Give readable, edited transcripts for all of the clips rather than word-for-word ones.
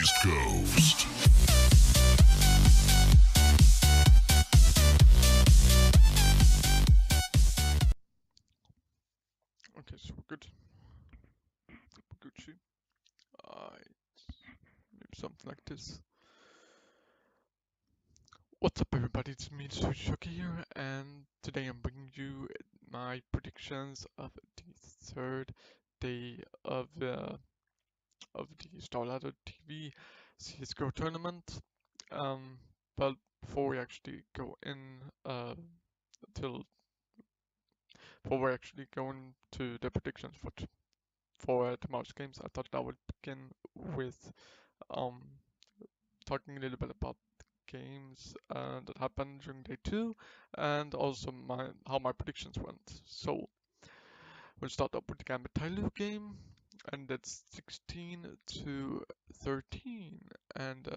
East Coast. Okay, so we're good. Gucci. Alright, maybe something like this. What's up, everybody? It's me, Suzuki here, and today I'm bringing you my predictions of the third day of the Starladder TV CS:GO tournament. Um, but before we actually go in, till before we actually go into the predictions for tomorrow's games, I thought I would begin with um talking a little bit about the games that happened during day two, and also how my predictions went. So we'll start up with the Gambit Tyloo game, and that's 16-13. And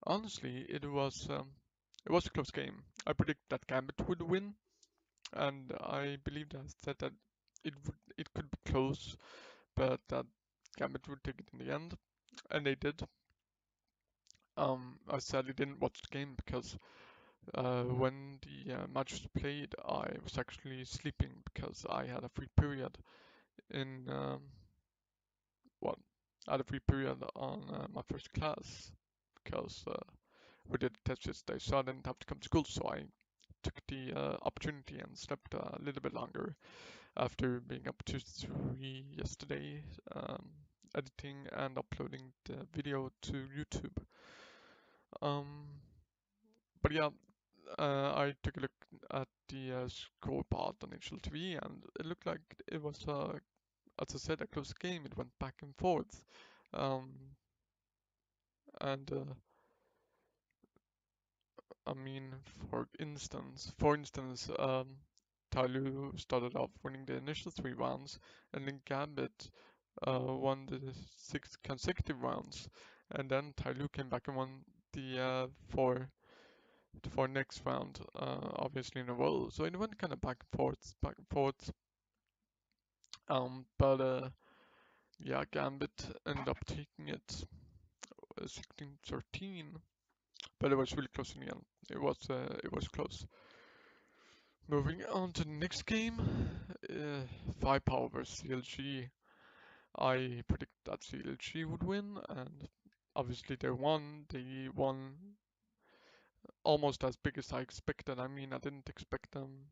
honestly, it was a close game. I predicted that Gambit would win, and I believed I said that it could be close, but that Gambit would take it in the end, and they did. I sadly didn't watch the game because when the match was played, I was actually sleeping because I had a free period in well, I had a free period on my first class because we did a test yesterday, so I didn't have to come to school. So I took the opportunity and slept a little bit longer after being up to 3 yesterday, editing and uploading the video to YouTube. Um, but yeah, I took a look at the scoreboard on SLTV, and it looked like it was, as I said, a close game. It went back and forth. Um, and I mean, for instance, Tyloo started off winning the initial 3 rounds, and then Gambit won the 6 consecutive rounds, and then Tyloo came back and won the for next round, obviously in a row. So it went kind of back and forth, back and forth. But yeah, Gambit ended up taking it 16-13, but it was really close in the end. It was close. Moving on to the next game, Firepower vs CLG. I predict that CLG would win, and obviously they won. They won almost as big as I expected. I mean, I didn't expect them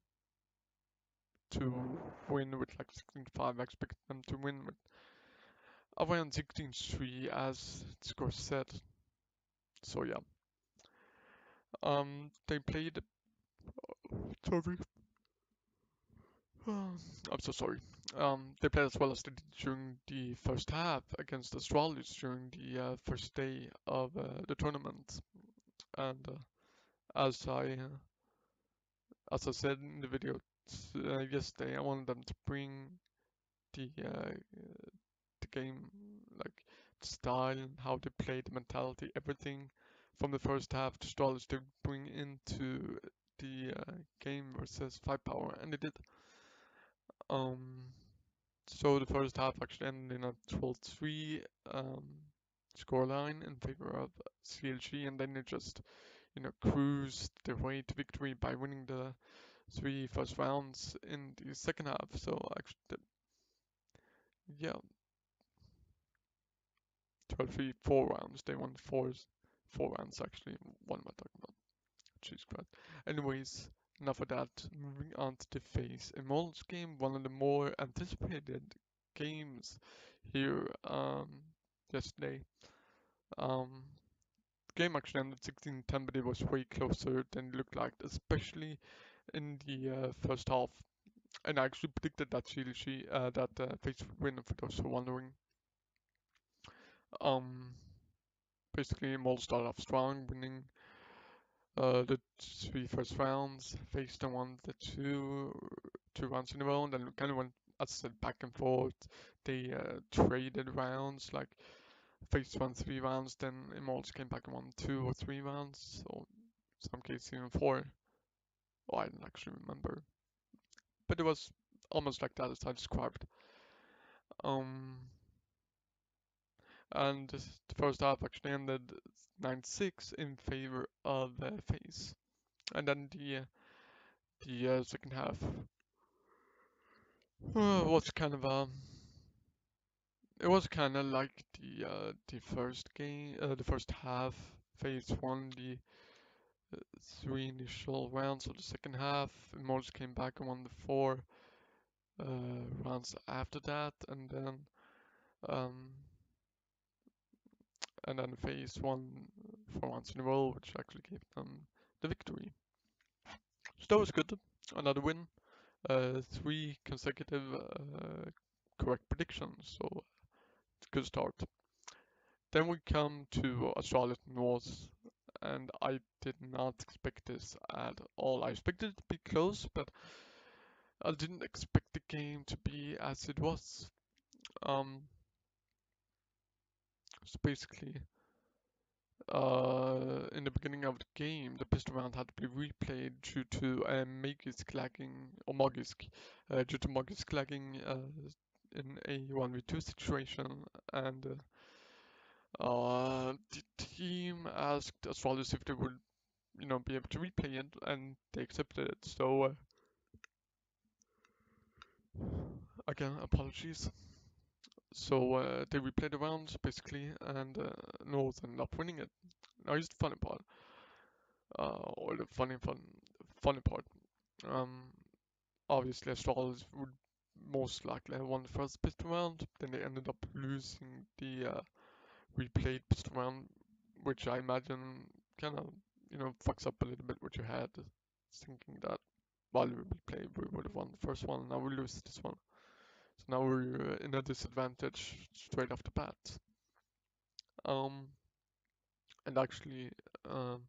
to win with like 16-5. I expected them to win with around 16-3, as the score said. So yeah, they played. Sorry, I'm so sorry. They played as well as they did during the first half against Astralis during the first day of the tournament. And as I uh, as I said in the video yesterday, I wanted them to bring the game, like the style and how they play, the mentality, everything from the first half to Astralis they bring into the game versus Firepower, and they did. Um, So the first half actually ended in a 12-3 scoreline in favor of CLG, and then they just, cruised their way to victory by winning the 3 first rounds in the second half. So actually, yeah, 12-3, 4 rounds. They won four rounds actually. What am I talking about? Jeez Christ. Anyways, enough of that. Moving on to the FaZe Immortals game, one of the more anticipated games here yesterday. Um, Game actually ended 16-10, but it was way closer than it looked like, especially in the first half. And I actually predicted that FaZe would win, for those who are wondering. Um, Basically, Immortals started off strong, winning the 3 first rounds, faced and won the two rounds in a row, and then kind of went, as I said, back and forth. They traded rounds, like FaZe won 3 rounds, then Immortals came back and won 2 or 3 rounds, or some cases even 4. Oh, I don't actually remember, but it was almost like that as I described. Um, and the first half actually ended 9-6 in favor of FaZe. And then the second half was kind of it was kind of like the first game, the first half. FaZe won the three initial rounds of the second half. Immortals came back and won the four rounds after that, um, and then FaZe won 4 rounds in a row, which actually gave them the victory. So that was good. Another win. Three consecutive correct predictions, so it's a good start. Then we come to Charlotte North, and I did not expect this at all. I expected it to be close, but I didn't expect the game to be as it was. So basically, in the beginning of the game, the pistol round had to be replayed due to Magisk lagging, or Magisk, due to Magisk lagging in a 1v2 situation, and the team asked Astralis if they would, be able to replay it, and they accepted it. So, again, apologies. So they replayed the rounds basically, and North ended up winning it. Now here's the funny part, or the funny part. Um, Obviously, Astralis would most likely have won the first pistol round. Then they ended up losing the replayed pistol round, which I imagine kind of fucks up a little bit what you had, thinking that while we replay we would have won the first one. Now we lose this one, so now we're in a disadvantage straight off the bat. Um, and actually, um,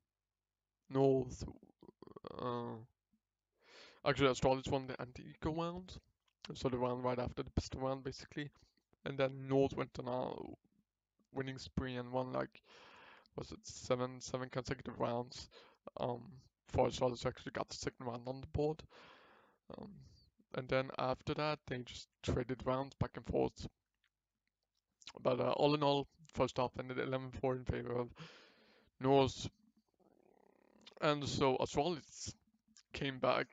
North, uh, actually Astralis won the anti-eco round, so the round right after the pistol round basically, and then North went on a winning spree and won like, was it seven consecutive rounds, before Astralis actually got the second round on the board. Um, and then after that they just traded rounds back and forth. But all in all, first half ended 11-4 in favor of North, and so Astralis came back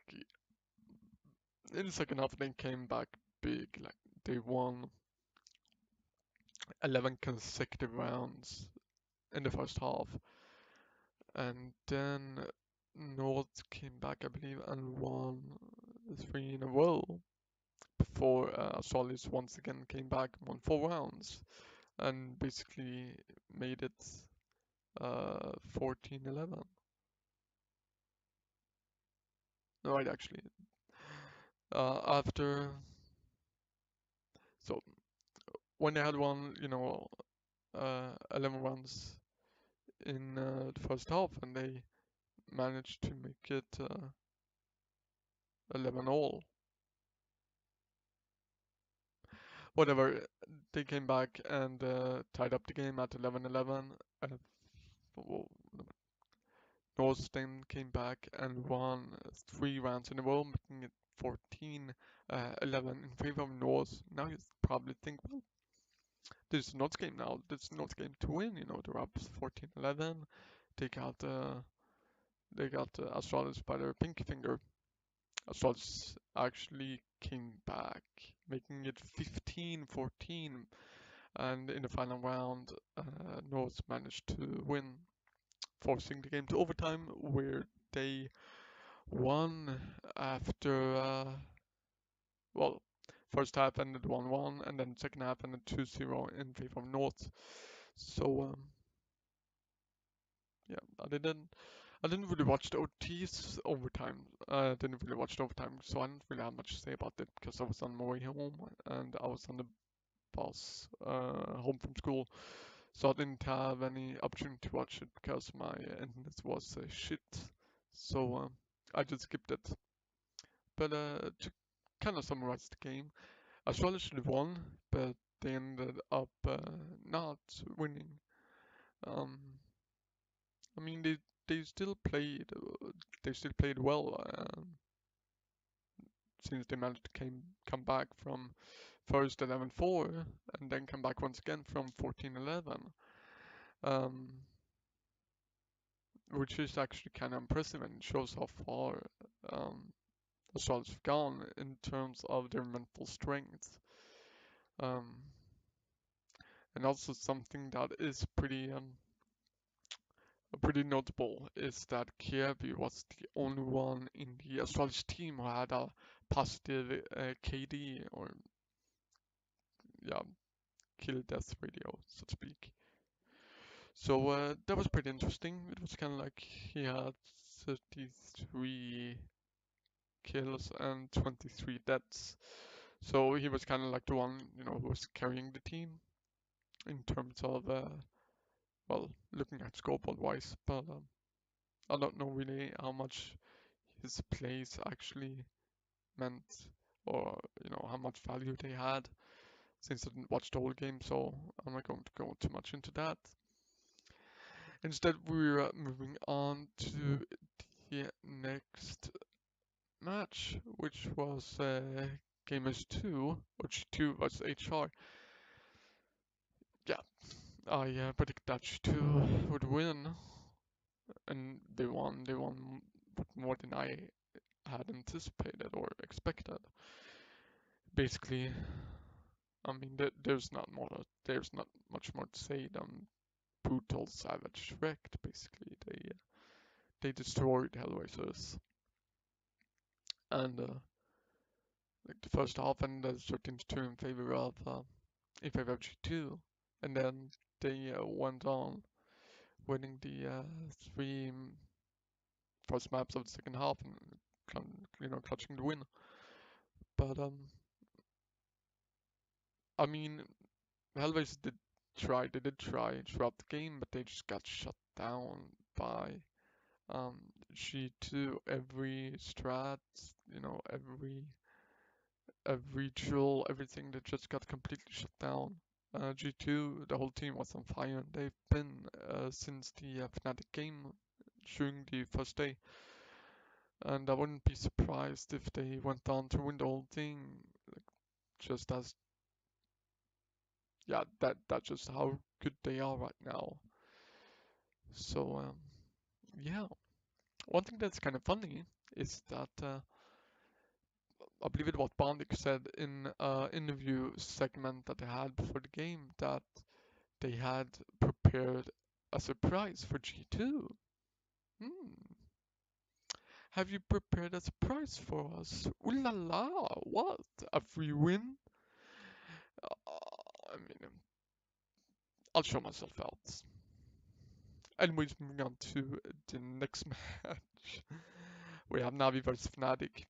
in the second half. They came back big, like they won 11 consecutive rounds in the first half, and then North came back, I believe, and won three in a row before Astralis once again came back and won 4 rounds and basically made it 14-11. No, right, actually, after, so when they had won, 11 rounds in the first half, and they managed to make it 11 all. Whatever, they came back and tied up the game at 11-11. Well, North then came back and won 3 rounds in a row, making it 14-11 in favor of North. Now you probably think, well, this is North's game now. This is North's game to win. They're up 14-11. They got Astralis by their pinky finger. Astralis actually came back, making it 15-14. And in the final round, North managed to win, forcing the game to overtime, where they won after, well, first half ended 1-1, and then second half ended 2-0 in favor of North. So, yeah, I didn't really watch the OTs overtime. I didn't really watch the overtime, so I didn't really have much to say about it because I was on my way home and I was on the bus home from school. So I didn't have any opportunity to watch it because my internet was shit. So I just skipped it. But to kind of summarize the game, Australia should have won, but they ended up not winning. Um, I mean, they still played well, since they managed to come back from first 11-4 and then come back once again from 14-11. Um, which is actually kind of impressive and shows how far um, the Charlottes have gone in terms of their mental strength. Um, and also something that is pretty notable is that Kievi was the only one in the Astrology team who had a positive KD, or yeah, kill death radio, so to speak. So that was pretty interesting. It was kind of like he had 33 kills and 23 deaths. So he was kind of like the one, who was carrying the team in terms of, well, looking at scoreboard wise. But I don't know really how much his plays actually meant, or how much value they had, since I didn't watch the whole game. So I'm not going to go too much into that. Instead, we're moving on to the next match, which was Gamers 2, or G2 versus HR. Yeah, I predict that G2 would win, and they won. They won more than I had anticipated or expected. Basically, I mean, there's not much more to say than brutal, savage wrecked. Basically, they destroyed Hellraisers, and like the first half ended 13-2 in favor of G2, and then they went on winning the three first maps of the second half and clutching the win. But I mean, Hellraisers they did try throughout the game, but they just got shut down by G2. Every strat, every duel, everything that just got completely shut down. G2, the whole team was on fire, and they've been since the Fnatic game during the first day. And I wouldn't be surprised if they went on to win the whole thing, like, just as, yeah, that's just how good they are right now. So yeah, one thing that's kind of funny is that I believe it was Bondik said in an interview segment that they had before the game that they had prepared a surprise for G2. Hmm. Have you prepared a surprise for us? Ooh la la! What? A free win? I mean, I'll show myself out. Anyways, moving on to the next match. We have Navi versus Fnatic.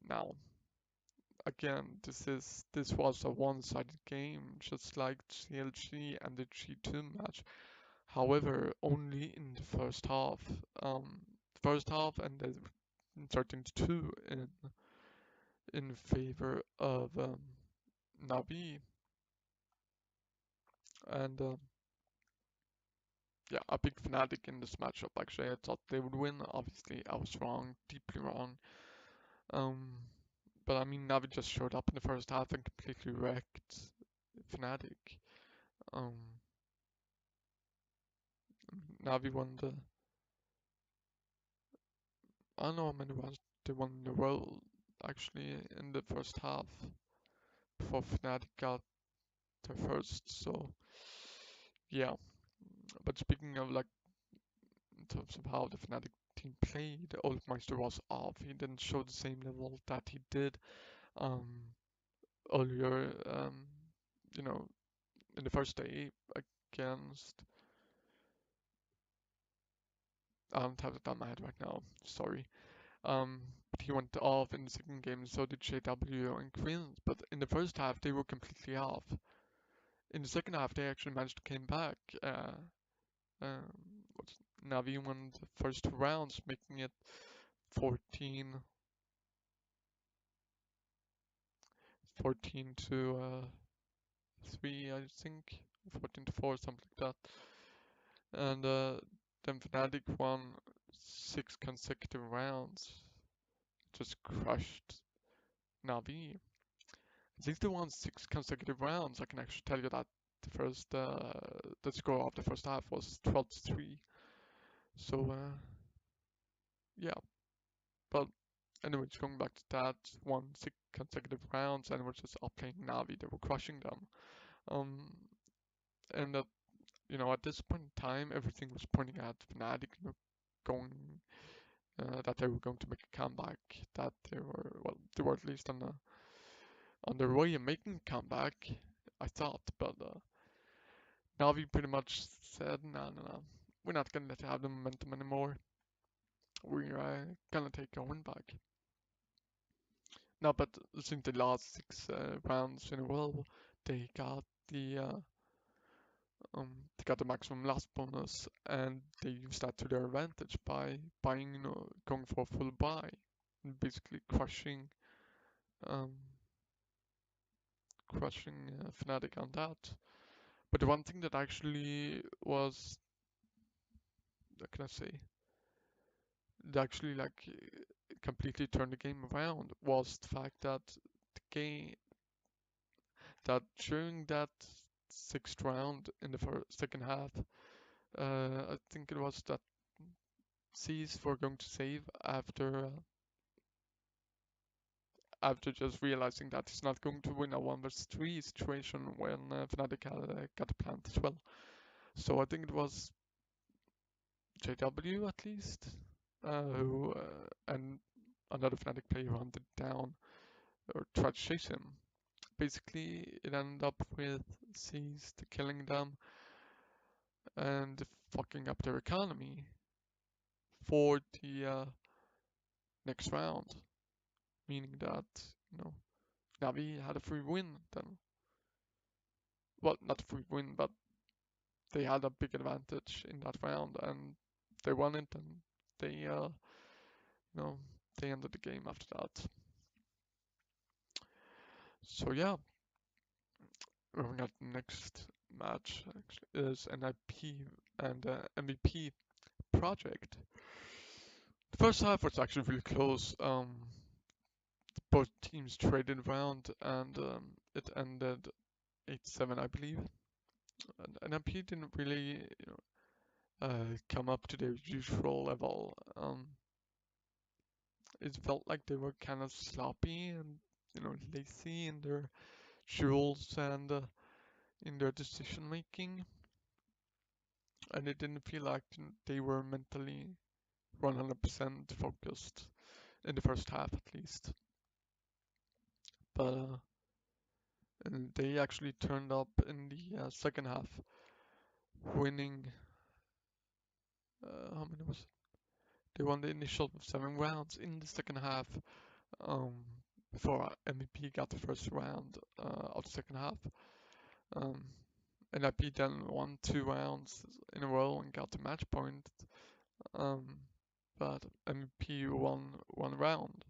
Now, again, this was a one-sided game, just like CLG and the G2 match. However, only in the first half. First half and then 13-2 in favor of Navi, and yeah, a big Fnatic in this matchup. Actually, I thought they would win. Obviously, I was wrong, deeply wrong. Um, but I mean, Navi just showed up in the first half and completely wrecked Fnatic. Um, Navi won the, I don't know how many rounds they won in a row actually in the first half before Fnatic got their first. So yeah, but speaking of, like, in terms of how the Fnatic team played, Olfmeister was off. He didn't show the same level that he did um, earlier, you know, in the first day against. I don't have it on my head right now. Sorry. But he went off in the second game, and so did JW and Queens. But in the first half, they were completely off. In the second half, they actually managed to came back. Um, Navi won the first two rounds, making it 14 to 3, I think, 14 to 4, something like that. And then Fnatic won 6 consecutive rounds, just crushed Navi. I think they won 6 consecutive rounds. I can actually tell you that the score of the first half was 12-3. So yeah, but anyways, going back to that, won 6 consecutive rounds and were just outplaying Navi. They were crushing them. Um, and at this point in time, everything was pointing at Fnatic, going that they were going to make a comeback. That they were at least on their way of making a comeback, I thought. But Navi pretty much said, no, we're not gonna let you have the momentum anymore. We're gonna take our win back. No, but since the last 6 rounds in a row, they got they got the maximum last bonus, and they used that to their advantage by buying, going for a full buy, and basically um, crushing Fnatic on that. But the one thing that actually was, what can I say, that actually completely turned the game around was the fact that the game that during that sixth round in the second half, I think it was that C's were going to save after just realizing that he's not going to win a 1 vs 3 situation when Fnatic got the plant as well. So I think it was JW at least, who and another Fnatic player hunted down or tried to chase him. Basically, it ended up with C's killing them and fucking up their economy for the next round, meaning that Navi had a free win then. Well, not a free win, but they had a big advantage in that round, and they won it, and they they ended the game after that. So yeah, moving on to the next match actually is NIP and MVP Project. The first half was actually really close. Both teams traded around, and it ended 8-7, I believe. And NIP didn't really, come up to their usual level. It felt like they were kind of sloppy and lazy in their duels and in their decision making, and it didn't feel like they were mentally 100% focused in the first half at least. But and they actually turned up in the second half, winning. How many was it? They won the initial 7 rounds in the second half. Um, Before MVP got the first round of the second half. Um, NIP then won 2 rounds in a row and got the match point. Um, but MVP won 1 round,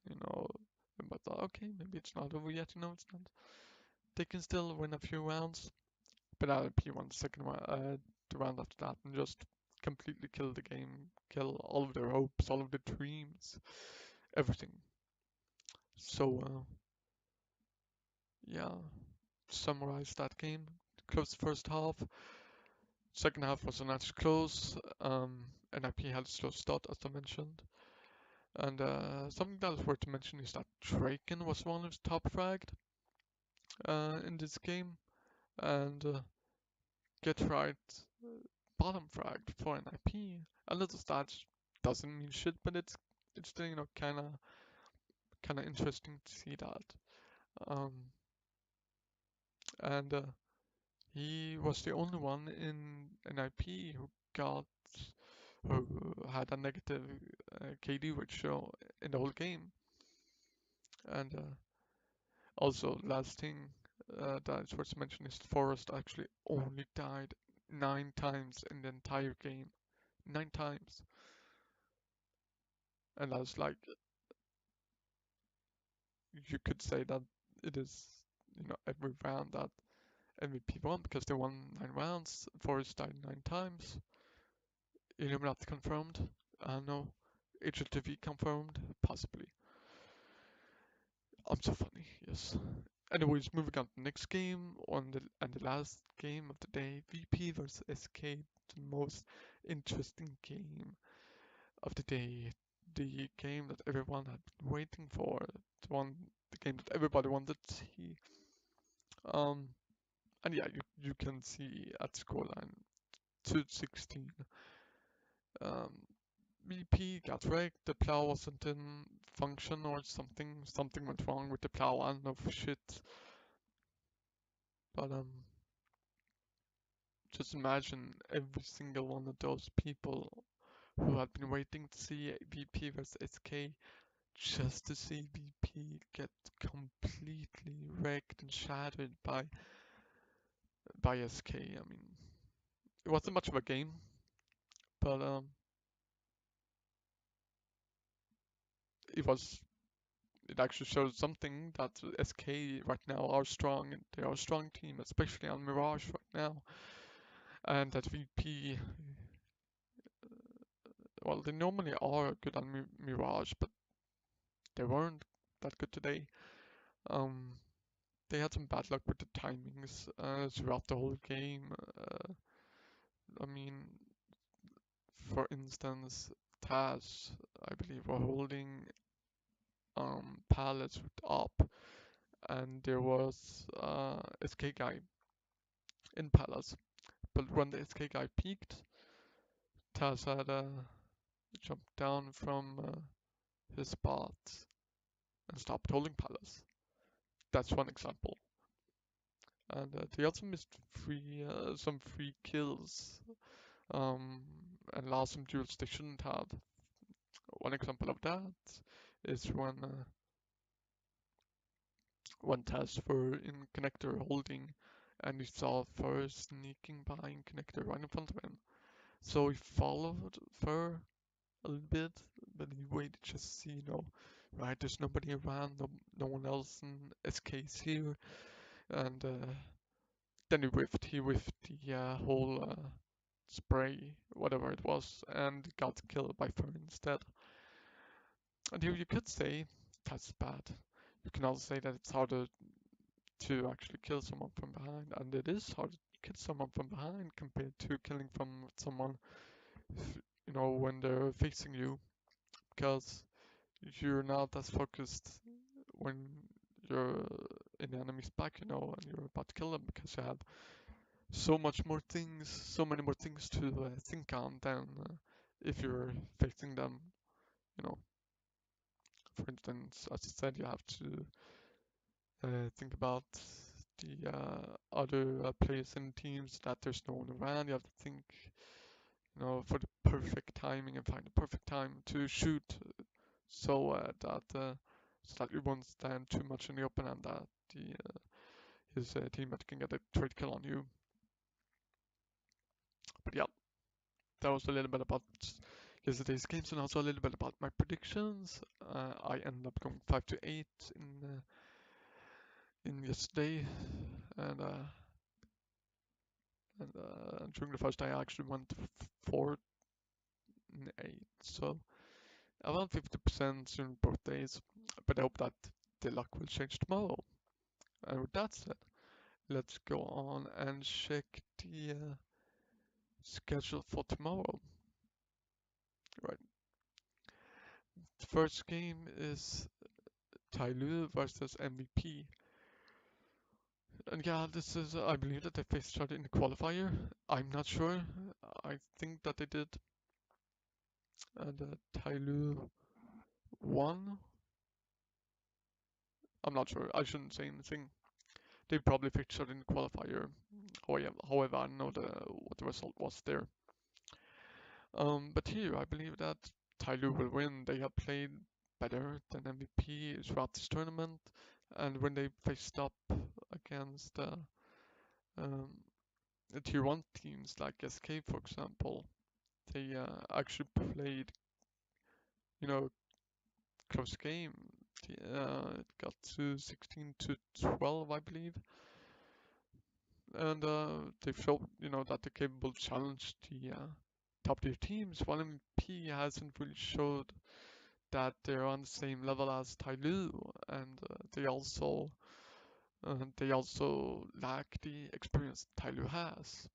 and I thought, okay, maybe it's not over yet, it's not. They can still win a few rounds, but NIP won the second round, the round after that, and just completely kill the game, kill all of their hopes, all of their dreams, everything. So, yeah, summarize that game. Close the first half. Second half was not as close. NIP had a slow start, as I mentioned. And something that is worth to mention is that Draken was one of the top fragged in this game. And Get Right bottom fragged for NIP. A little stat doesn't mean shit, but it's still, kind of interesting to see that. Um, and he was the only one in NIP who had a negative KD ratio in the whole game. And also, last thing that is worth to mention is Forrest actually only died 9 times in the entire game. 9 times. And that's like, you could say that it is, every round that MVP won because they won 9 rounds. Forrest died 9 times. Illuminati confirmed. No. SLTV confirmed. Possibly. I'm so funny, yes. Anyways, moving on to the next game and the last game of the day, VP versus SK, the most interesting game of the day, the game that everyone had been waiting for, the game that everybody wanted to see. Um, and yeah, you can see at scoreline 2-16. Um, VP got wrecked, the plow wasn't in function or something. Something went wrong with the plow, I don't know for shit. But just imagine every single one of those people who had been waiting to see VP versus SK just to see VP get completely wrecked and shattered by SK. I mean, it wasn't much of a game, but it was. It actually shows something that SK right now are strong. And they are a strong team, especially on Mirage right now. And that VP, well, they normally are good on Mirage, but they weren't that good today. Um, they had some bad luck with the timings throughout the whole game. I mean, for instance, Taz, I believe, were holding pallets with up, and there was SK guy in palace. But when the SK guy peaked, Taz had jumped down from his spot and stopped holding palace. That's one example. And they also missed some free kills um, and lost some duels they shouldn't have. One example of that is when Taz were in connector holding and he saw Fur sneaking by in connector right in front of him. So he followed Fur a little bit, but he waited just to see, right, there's nobody around, no one else in SK's here. And then he whiffed the whole spray, whatever it was, and got killed by Fur instead. And you could say that's bad. You can also say that it's harder to actually kill someone from behind, and it is hard to kill someone from behind compared to killing from someone, when they're facing you, because you're not as focused when you're in the enemy's back, and you're about to kill them because you have so many more things to think on than if you're facing them, you know. For instance, as I said, you have to think about the other players and teams, that there's no one around. You have to think, for the perfect timing and find the perfect time to shoot, so that you won't stand too much in the open and that his teammate can get a trade kill on you. But yeah, that was a little bit about yesterday's games and also a little bit about my predictions. I ended up going 5-8 in yesterday, and during the first day I actually went 4-8, so around 50% during both days. But I hope that the luck will change tomorrow. And with that said, let's go on and check the schedule for tomorrow. Right. The first game is Tyloo versus MVP. And yeah, this is, I believe that they faced each other in the qualifier. I'm not sure. I think that they did. And Tyloo won. I'm not sure. I shouldn't say anything. They probably faced each other in the qualifier. However, I know what the result was there. But here, I believe that Tyloo will win. They have played better than MVP throughout this tournament. And when they faced up against um, the tier 1 teams like SK, for example, they actually played, close game. It got to 16-12, I believe. And they've showed, that they're capable to challenge the top tier teams, while MP hasn't really showed that they're on the same level as Tyloo, and they also They also lack the experience Tyloo has.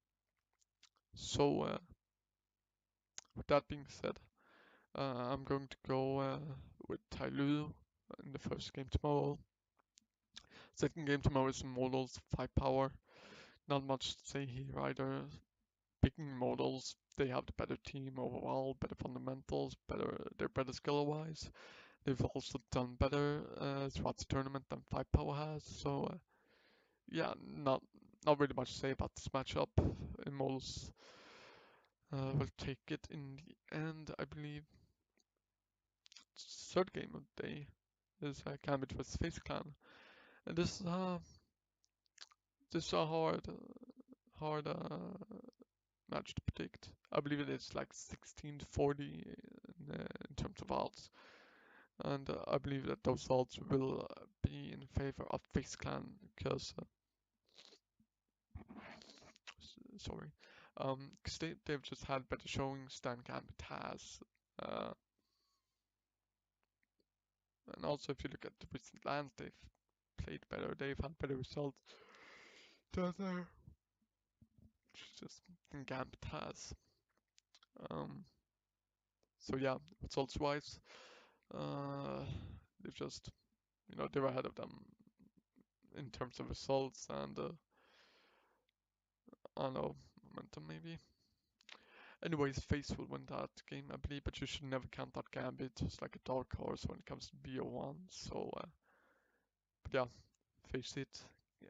So, with that being said, I'm going to go with Tyloo in the first game tomorrow. Second game tomorrow is Immortals 5 power. Not much to say here either. Picking Immortals, they have the better team overall, better fundamentals, they're better skill-wise. They've also done better throughout the tournament than 5 power has. So yeah, not really much to say about this matchup. Immortals will take it in the end, I believe. Third game of the day is Gambit vs Face Clan, and this is a hard match to predict. I believe it is like 16-40 in terms of odds, and I believe that those odds will be in favor of Face Clan because sorry, because they've just had better showings than Gambit has. Uh, and also, if you look at the recent lands, they've played better. They've had better results than just than Gambit has. Um, so yeah, results wise, uh, they've just they're ahead of them in terms of results and I don't know, momentum maybe. Anyways, Face will win that game, I believe, but you should never count out Gambit as like a dark horse when it comes to BO1. So, but yeah, face it.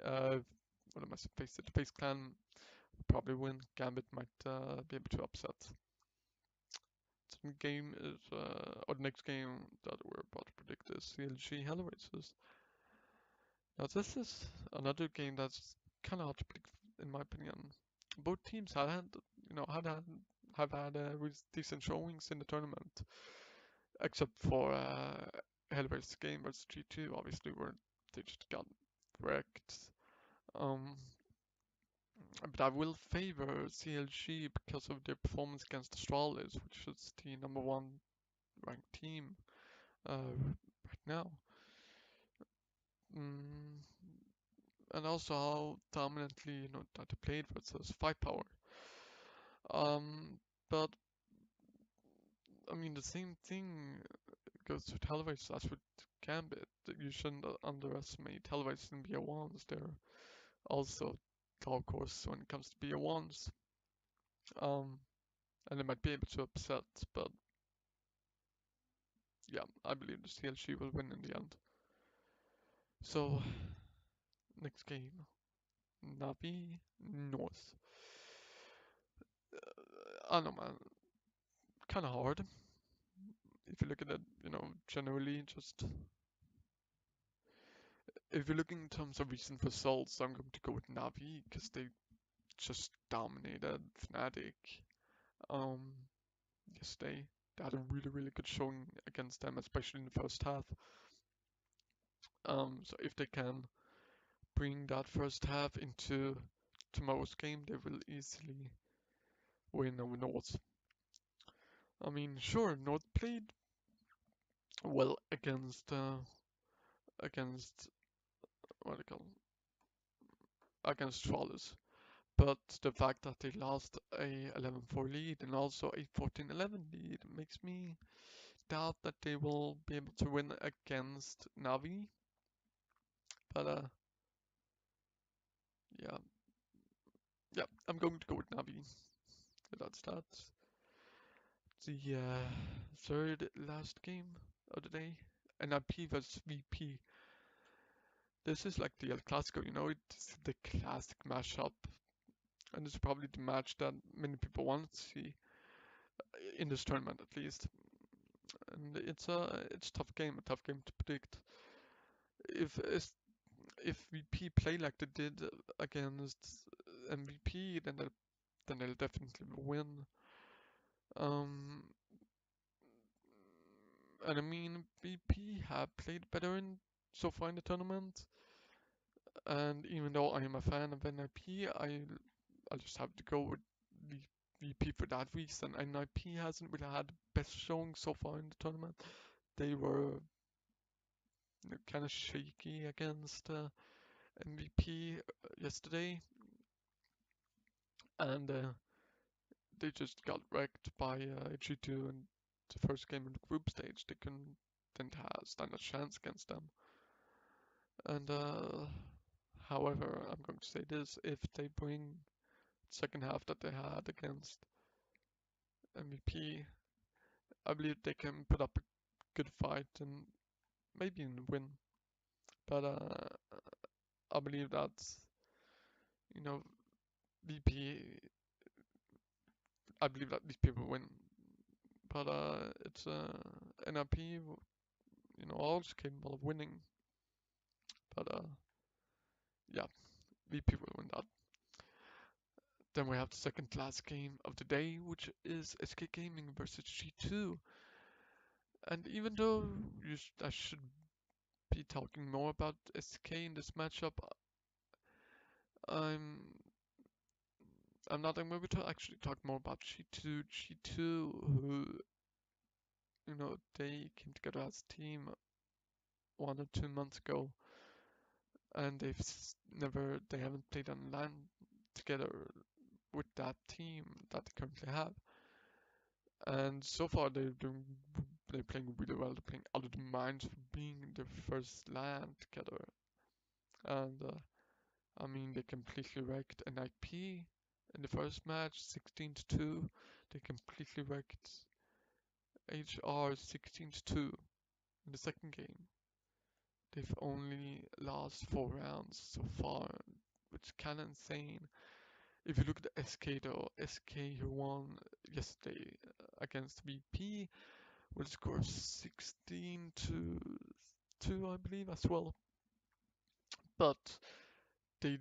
What am I saying? Face it. Face Clan will probably win. Gambit might be able to upset. Second game is, or the next game that we're about to predict is CLG Hell Races. Now this is another game that's kind of hard to predict, in my opinion. Both teams have had decent showings in the tournament, except for Hellraiser's game versus G2, obviously, where they just got wrecked. Um, but I will favor CLG because of their performance against Astralis, which is the number one ranked team right now. Mm, and also how dominantly that they played versus 5 power. But I mean the same thing goes with Hellraisers as with Gambit. You shouldn't underestimate Hellraisers in BO1s. They're also dark horse when it comes to BO1s. And they might be able to upset, but yeah, I believe the CLG will win in the end. So next game, Navi North. I don't know, man. Kind of hard. If you look at it, generally just if you're looking in terms of recent results, I'm going to go with Navi because they just dominated Fnatic. Um, yesterday they had a really good showing against them, especially in the first half. So if they can bring that first half into tomorrow's game, they will easily win over North. I mean, sure, North played well against what do you call against Trawlers. But the fact that they lost a 11-4 lead and also a 14-11 lead makes me doubt that they will be able to win against Navi. But yeah, yeah, I'm going to go with Navi. That's that. The third last game of the day, NIP vs VP. This is like the El Clasico, it's the classic mashup, and it's probably the match that many people want to see in this tournament at least. And it's a tough game to predict. If if VP play like they did against MVP, then they'll definitely win. Um, and I mean VP have played better in so far in the tournament. And even though I am a fan of NIP, I just have to go with VP for that reason. NIP hasn't really had the best showing so far in the tournament. They were kind of shaky against MVP yesterday, and they just got wrecked by G2 in the first game in the group stage. They didn't stand a chance against them. And however, I'm going to say this: if they bring the second half that they had against MVP, I believe they can put up a good fight and maybe even win. But I believe that VP. I believe that these people win. But it's NRP, also capable of winning. But yeah, VP will win that. Then we have the second last game of the day, which is SK Gaming versus G2. And even though I should be talking more about SK in this matchup, I'm I'm not. I'm going to actually talk more about G2. G2, who they came together as a team 1 or 2 months ago, and they haven't played on LAN together with that team that they currently have. And so far they're playing really well. They're playing out of the minds for being their first LAN together. And I mean, they completely wrecked an IP in the first match, 16-2. They completely wrecked HR 16-2 in the second game. They've only lost 4 rounds so far, which is kind of insane. If you look at the SK though, SK who won yesterday against VP will score 16-2, I believe, as well. But they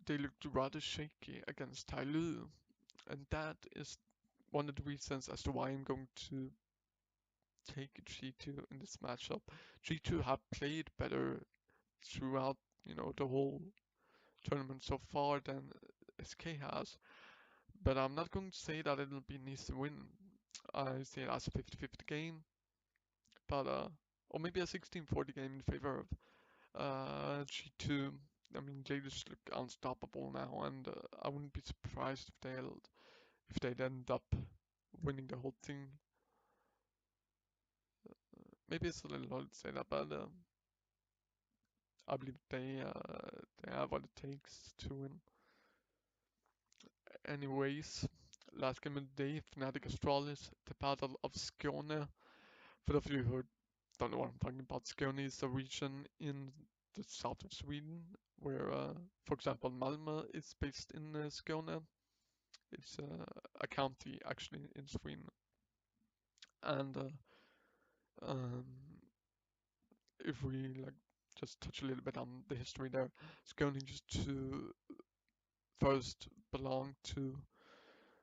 they looked rather shaky against Tyloo, and that is one of the reasons as to why I'm going to take G2 in this matchup. G2 have played better throughout, the whole tournament so far than SK has, but I'm not going to say that it'll be an easy win. I see it as a 50-50 game, but or maybe a 16-40 game in favor of G2. I mean, they just look unstoppable now, and I wouldn't be surprised if they'd end up winning the whole thing. Maybe it's a little hard to say that, but I believe they have what it takes to win. Anyways, last game of the day, Fnatic Astralis, the Battle of Skåne. For those of you who don't know what I'm talking about, Skåne is a region in the south of Sweden where, for example, Malmö is based in Skåne. It's a county actually in Sweden. And um, if we just touch a little bit on the history there, Skåne used to first belong to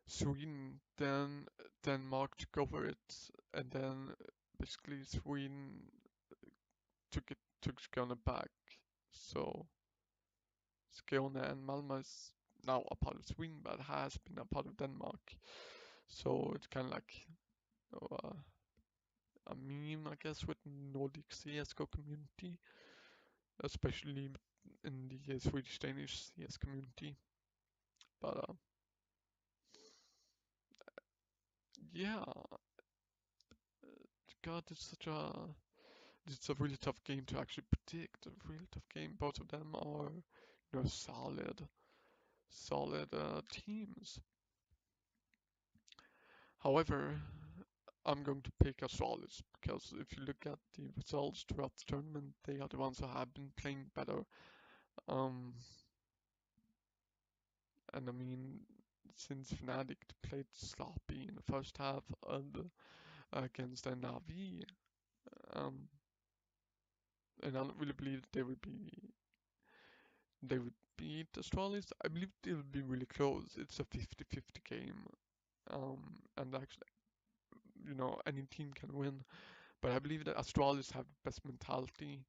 Sweden, then Denmark took over it, and then basically Sweden took Skåne back. So Skåne and Malmö is now a part of Sweden, but has been a part of Denmark. So it's kind of like a meme, I guess, with Nordic CS:GO community, especially in the Swedish-Danish CS community. But yeah, God, it's a really tough game to actually predict. A really tough game. Both of them are, solid teams. However, I'm going to pick Astralis because if you look at the results throughout the tournament, they are the ones who have been playing better. Um, and I mean, since Fnatic played sloppy in the first half against NRV, um, and I don't really believe they would beat Astralis. I believe it will be really close. It's a 50-50 game. And actually, any team can win. But I believe that Astralis have the best mentality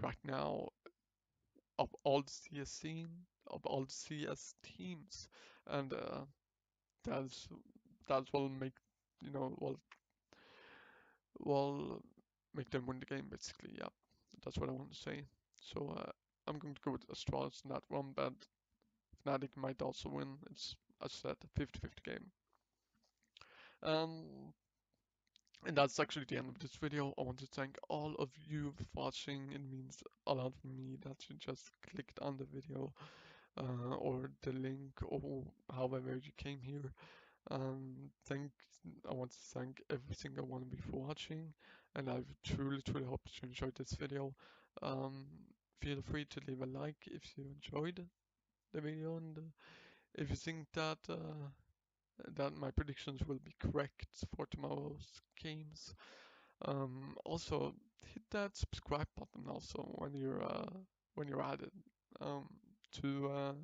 right now of all the CS scene, of all the CS teams. And that's that's what will make, will make them win the game basically. Yeah, that's what I want to say. So I'm going to go with Astralis in that one, but Fnatic might also win. It's, as I said, a 50-50 game. Um, and that's actually the end of this video. I want to thank all of you for watching. It means a lot for me that you just clicked on the video or the link or however you came here. I want to thank every single one of you for watching, and I truly hope you enjoyed this video. Um, Feel free to leave a like if you enjoyed the video, and if you think that that my predictions will be correct for tomorrow's games. Also, hit that subscribe button also when you're at it, um, to uh,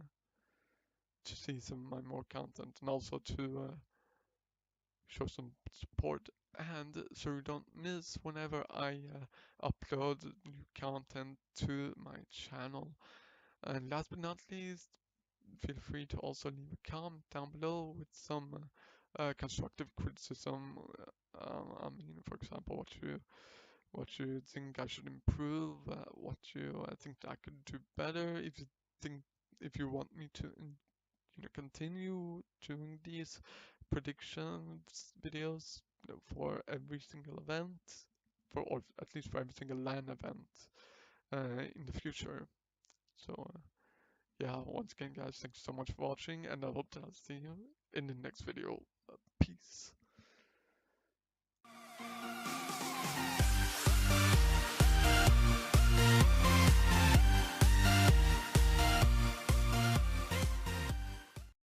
to see some of my more content, and also to show some support, and so you don't miss whenever I upload new content to my channel. And last but not least, feel free to also leave a comment down below with some constructive criticism. I mean, for example, what you think I should improve, what you think I could do better. Think if you want me to continue doing these predictions videos, for every single event, or at least for every single LAN event in the future. So yeah, once again guys, thanks so much for watching, and I hope to see you in the next video. Peace.